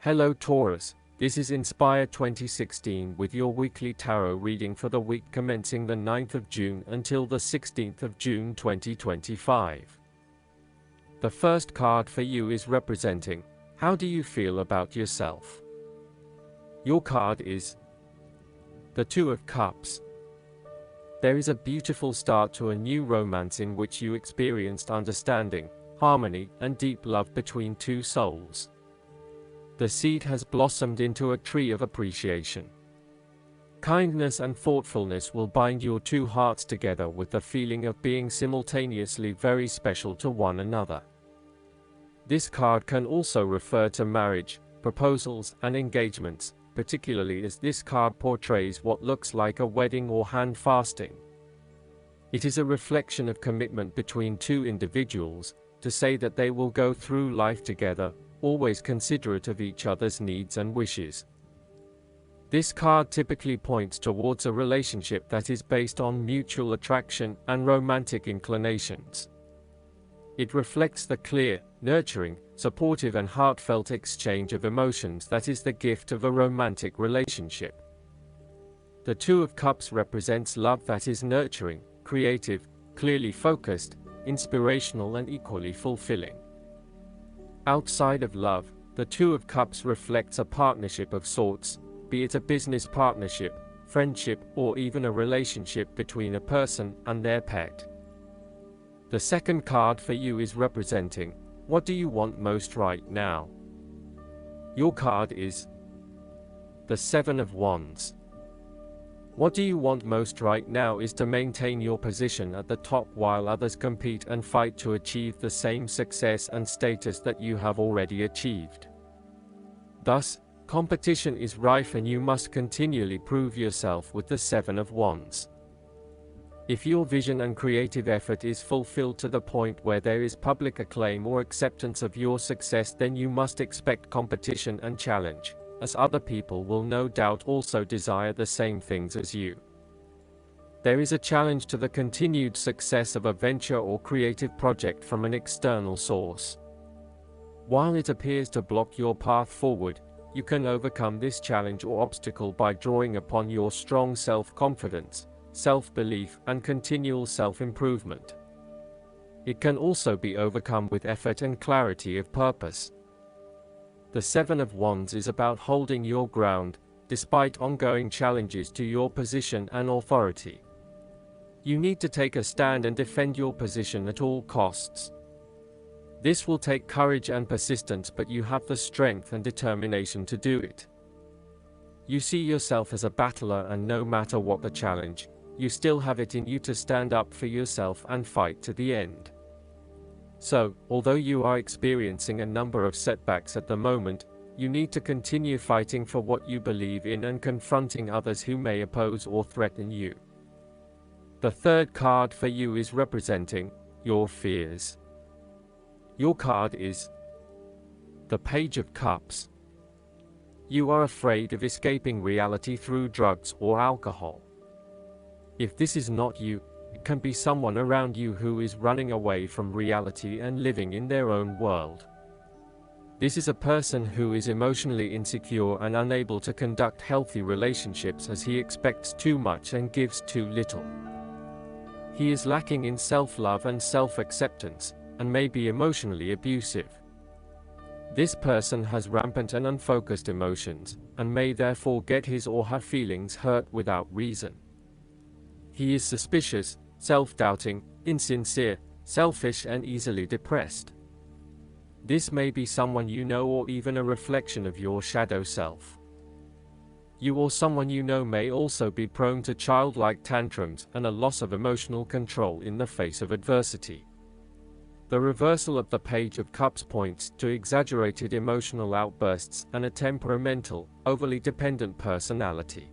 Hello Taurus, this is Inspire 2016 with your weekly tarot reading for the week commencing the 9th of June until the 16th of June 2025. The first card for you is representing, how do you feel about yourself? Your card is the Two of Cups. There is a beautiful start to a new romance in which you experienced understanding, harmony, and deep love between two souls. The seed has blossomed into a tree of appreciation. Kindness and thoughtfulness will bind your two hearts together with the feeling of being simultaneously very special to one another. This card can also refer to marriage, proposals, and engagements, particularly as this card portrays what looks like a wedding or hand fasting. It is a reflection of commitment between two individuals, to say that they will go through life together, always considerate of each other's needs and wishes. This card typically points towards a relationship that is based on mutual attraction and romantic inclinations. It reflects the clear, nurturing, supportive and heartfelt exchange of emotions that is the gift of a romantic relationship. The Two of Cups represents love that is nurturing, creative, clearly focused, inspirational and equally fulfilling. Outside of love, the Two of Cups reflects a partnership of sorts, be it a business partnership, friendship, or even a relationship between a person and their pet. The second card for you is representing, what do you want most right now? Your card is the Seven of Wands. What do you want most right now is to maintain your position at the top while others compete and fight to achieve the same success and status that you have already achieved. Thus, competition is rife and you must continually prove yourself with the Seven of Wands. If your vision and creative effort is fulfilled to the point where there is public acclaim or acceptance of your success, then you must expect competition and challenge, as other people will no doubt also desire the same things as you. There is a challenge to the continued success of a venture or creative project from an external source. While it appears to block your path forward, you can overcome this challenge or obstacle by drawing upon your strong self-confidence, self-belief, and continual self-improvement. It can also be overcome with effort and clarity of purpose. The Seven of Wands is about holding your ground, despite ongoing challenges to your position and authority. You need to take a stand and defend your position at all costs. This will take courage and persistence, but you have the strength and determination to do it. You see yourself as a battler, and no matter what the challenge, you still have it in you to stand up for yourself and fight to the end. So, although you are experiencing a number of setbacks at the moment, you need to continue fighting for what you believe in and confronting others who may oppose or threaten you. The third card for you is representing your fears. Your card is the Page of Cups. You are afraid of escaping reality through drugs or alcohol. If this is not you, it can be someone around you who is running away from reality and living in their own world. This is a person who is emotionally insecure and unable to conduct healthy relationships as he expects too much and gives too little. He is lacking in self-love and self-acceptance, and may be emotionally abusive. This person has rampant and unfocused emotions, and may therefore get his or her feelings hurt without reason. He is suspicious, self-doubting, insincere, selfish and easily depressed. This may be someone you know or even a reflection of your shadow self. You or someone you know may also be prone to childlike tantrums and a loss of emotional control in the face of adversity. The reversal of the Page of Cups points to exaggerated emotional outbursts and a temperamental, overly dependent personality.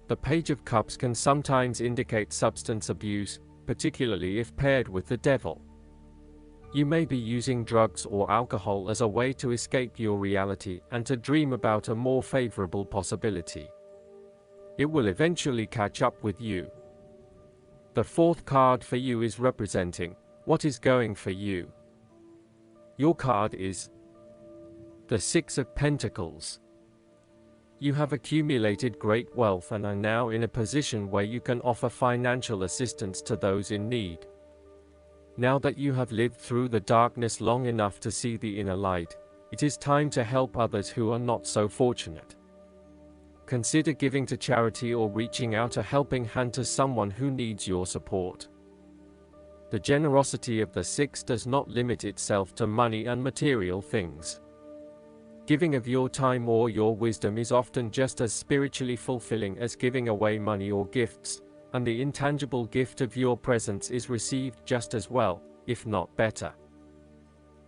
The Page of Cups can sometimes indicate substance abuse, particularly if paired with the devil. You may be using drugs or alcohol as a way to escape your reality and to dream about a more favorable possibility. It will eventually catch up with you. The fourth card for you is representing what is going for you. Your card is The Six of Pentacles. You have accumulated great wealth and are now in a position where you can offer financial assistance to those in need. Now that you have lived through the darkness long enough to see the inner light, it is time to help others who are not so fortunate. Consider giving to charity or reaching out a helping hand to someone who needs your support. The generosity of the Six does not limit itself to money and material things. Giving of your time or your wisdom is often just as spiritually fulfilling as giving away money or gifts, and the intangible gift of your presence is received just as well, if not better.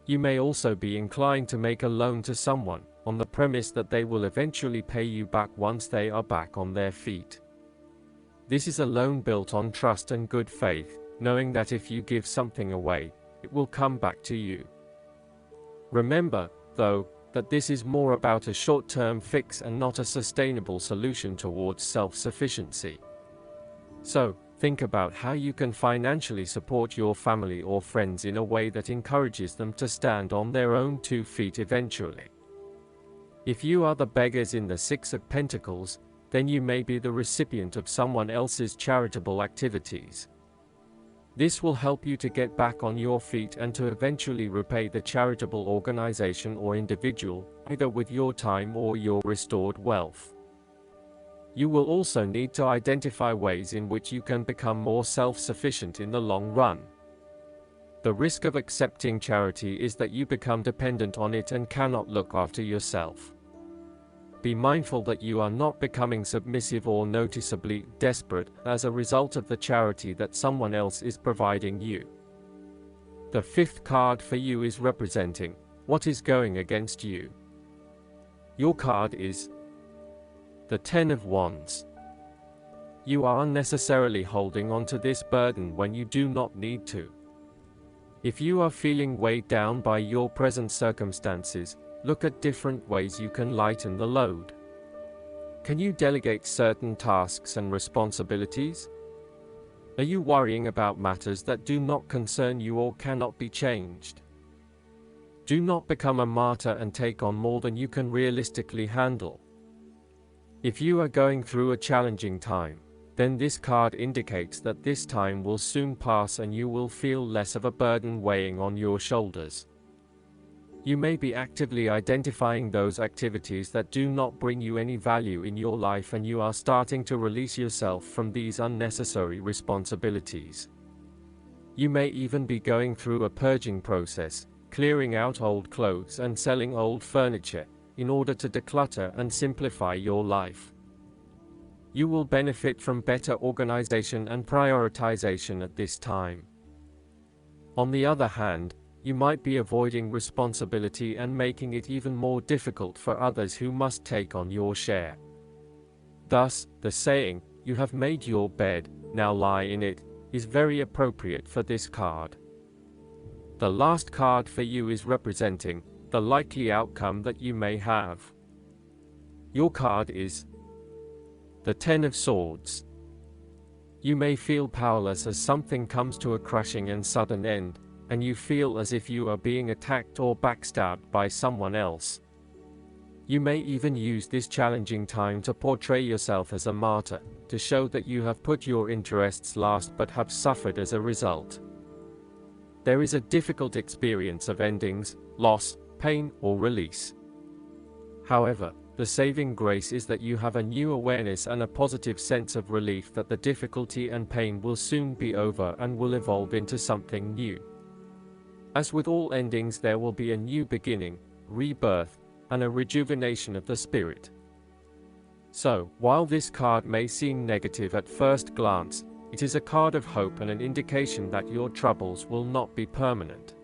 You may also be inclined to make a loan to someone, on the premise that they will eventually pay you back once they are back on their feet. This is a loan built on trust and good faith, knowing that if you give something away, it will come back to you. Remember, though, that this is more about a short-term fix and not a sustainable solution towards self-sufficiency. So, think about how you can financially support your family or friends in a way that encourages them to stand on their own 2 feet eventually. If you are the beggars in the Six of Pentacles, then you may be the recipient of someone else's charitable activities. This will help you to get back on your feet and to eventually repay the charitable organization or individual, either with your time or your restored wealth. You will also need to identify ways in which you can become more self-sufficient in the long run. The risk of accepting charity is that you become dependent on it and cannot look after yourself. Be mindful that you are not becoming submissive or noticeably desperate as a result of the charity that someone else is providing you. The 5th card for you is representing what is going against you. Your card is the 10 of Wands. You are unnecessarily holding on to this burden when you do not need to. If you are feeling weighed down by your present circumstances, look at different ways you can lighten the load. Can you delegate certain tasks and responsibilities? Are you worrying about matters that do not concern you or cannot be changed? Do not become a martyr and take on more than you can realistically handle. If you are going through a challenging time, then this card indicates that this time will soon pass and you will feel less of a burden weighing on your shoulders. You may be actively identifying those activities that do not bring you any value in your life, and you are starting to release yourself from these unnecessary responsibilities. You may even be going through a purging process, clearing out old clothes and selling old furniture, in order to declutter and simplify your life. You will benefit from better organization and prioritization at this time. On the other hand, you might be avoiding responsibility and making it even more difficult for others who must take on your share. Thus, the saying, "You have made your bed, now lie in it," is very appropriate for this card. The last card for you is representing the likely outcome that you may have. Your card is the 10 of Swords. You may feel powerless as something comes to a crushing and sudden end, and you feel as if you are being attacked or backstabbed by someone else. You may even use this challenging time to portray yourself as a martyr, to show that you have put your interests last but have suffered as a result. There is a difficult experience of endings, loss, pain, or release. However, the saving grace is that you have a new awareness and a positive sense of relief that the difficulty and pain will soon be over and will evolve into something new. As with all endings, there will be a new beginning, rebirth, and a rejuvenation of the spirit. So, while this card may seem negative at first glance, it is a card of hope and an indication that your troubles will not be permanent.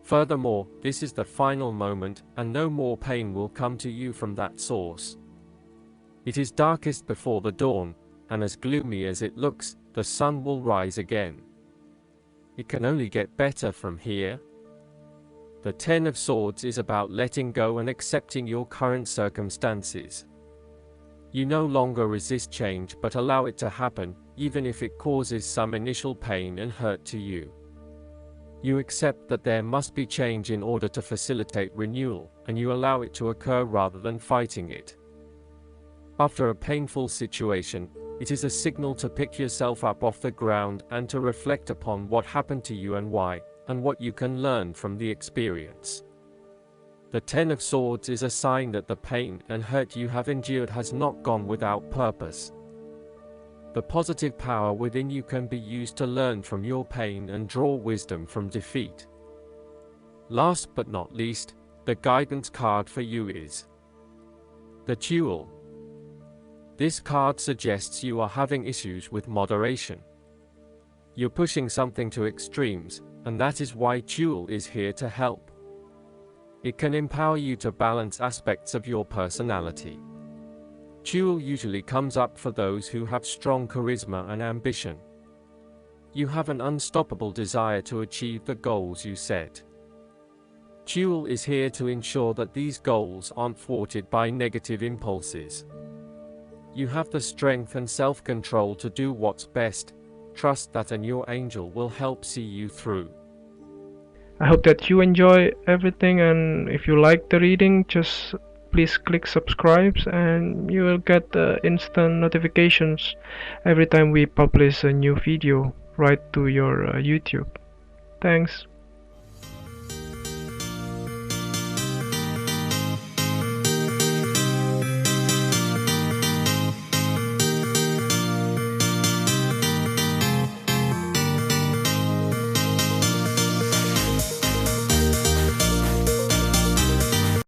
Furthermore, this is the final moment, and no more pain will come to you from that source. It is darkest before the dawn, and as gloomy as it looks, the sun will rise again. It can only get better from here. The 10 of Swords is about letting go and accepting your current circumstances. You no longer resist change but allow it to happen, even if it causes some initial pain and hurt to you. You accept that there must be change in order to facilitate renewal, and you allow it to occur rather than fighting it. After a painful situation, it is a signal to pick yourself up off the ground and to reflect upon what happened to you and why, and what you can learn from the experience. The Ten of Swords is a sign that the pain and hurt you have endured has not gone without purpose. The positive power within you can be used to learn from your pain and draw wisdom from defeat. Last but not least, the guidance card for you is the Jewel. This card suggests you are having issues with moderation. You're pushing something to extremes, and that is why Jewel is here to help. It can empower you to balance aspects of your personality. Jewel usually comes up for those who have strong charisma and ambition. You have an unstoppable desire to achieve the goals you set. Jewel is here to ensure that these goals aren't thwarted by negative impulses. You have the strength and self-control to do what's best. Trust that, and your angel will help see you through. I hope that you enjoy everything, and if you like the reading, just please click subscribe and you will get instant notifications every time we publish a new video right to your YouTube. Thanks.